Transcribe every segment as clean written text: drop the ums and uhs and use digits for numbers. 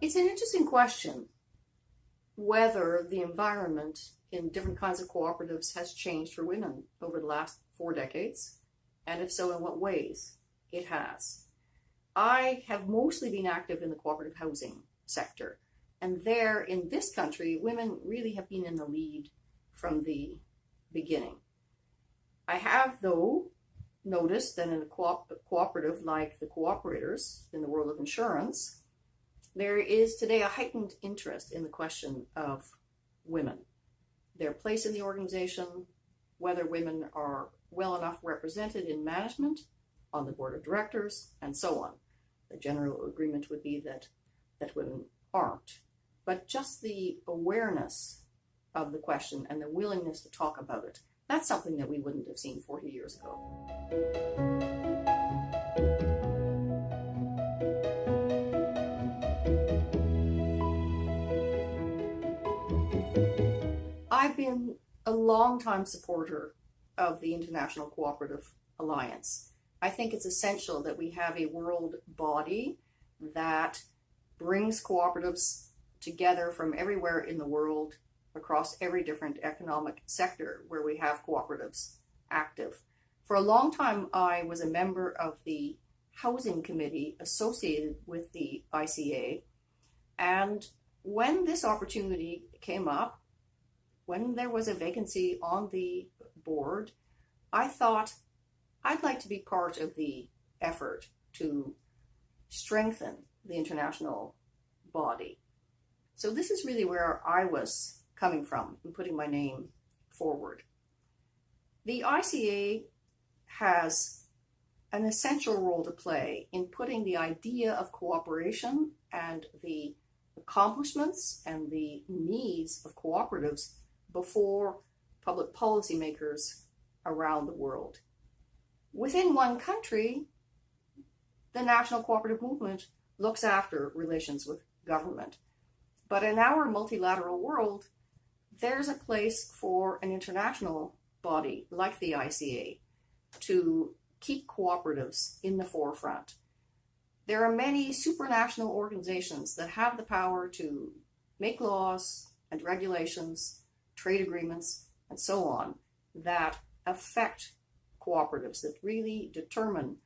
It's an interesting question whether the environment in different kinds of cooperatives has changed for women over the last 4 decades, and if so, in what ways it has. I have mostly been active in the cooperative housing sector, and there in this country, women really have been in the lead from the beginning. I have, though, noticed that in a cooperative like the cooperators in the world of insurance, there is today a heightened interest in the question of women, their place in the organization, whether women are well enough represented in management, on the board of directors, and so on. The general agreement would be that women aren't. But just the awareness of the question and the willingness to talk about it, that's something that we wouldn't have seen 40 years ago. I've been a long-time supporter of the International Cooperative Alliance. I think it's essential that we have a world body that brings cooperatives together from everywhere in the world, across every different economic sector where we have cooperatives active. For a long time, I was a member of the housing committee associated with the ICA, and when this opportunity came up, when there was a vacancy on the board, I thought I'd like to be part of the effort to strengthen the international body. So this is really where I was coming from in putting my name forward. The ICA has an essential role to play in putting the idea of cooperation and the accomplishments and the needs of cooperatives before public policymakers around the world. Within one country, the national cooperative movement looks after relations with government. But in our multilateral world, there's a place for an international body like the ICA to keep cooperatives in the forefront. There are many supranational organizations that have the power to make laws and regulations, trade agreements, and so on, that affect cooperatives, that really determine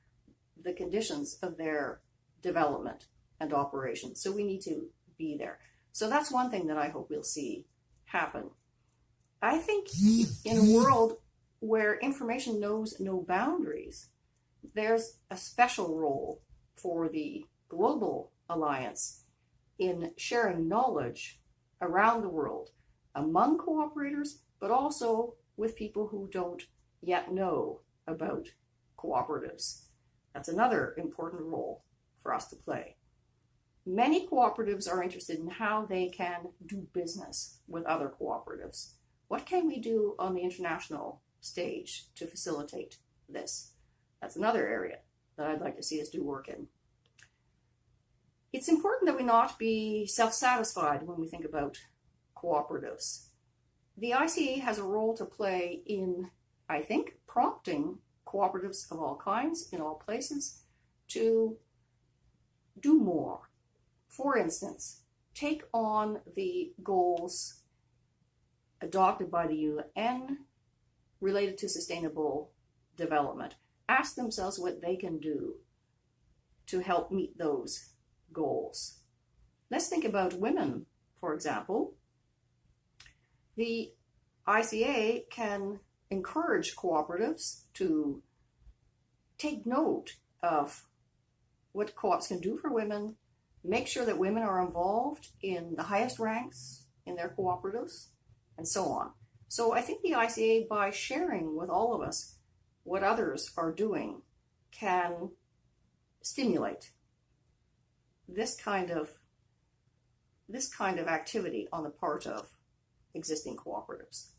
the conditions of their development and operation. So we need to be there. So that's one thing that I hope we'll see happen. I think in a world where information knows no boundaries, there's a special role for the global alliance in sharing knowledge around the world among cooperators, but also with people who don't yet know about cooperatives. That's another important role for us to play. Many cooperatives are interested in how they can do business with other cooperatives. What can we do on the international stage to facilitate this? That's another area that I'd like to see us do work in. It's important that we not be self-satisfied when we think about cooperatives. The ICA has a role to play in, I think, prompting cooperatives of all kinds, in all places, to do more. For instance, take on the goals adopted by the UN related to sustainable development. Ask themselves what they can do to help meet those goals. Let's think about women, for example. The ICA can encourage cooperatives to take note of what co-ops can do for women, make sure that women are involved in the highest ranks in their cooperatives, and so on. So I think the ICA, by sharing with all of us what others are doing, can stimulate this kind of activity on the part of existing cooperatives.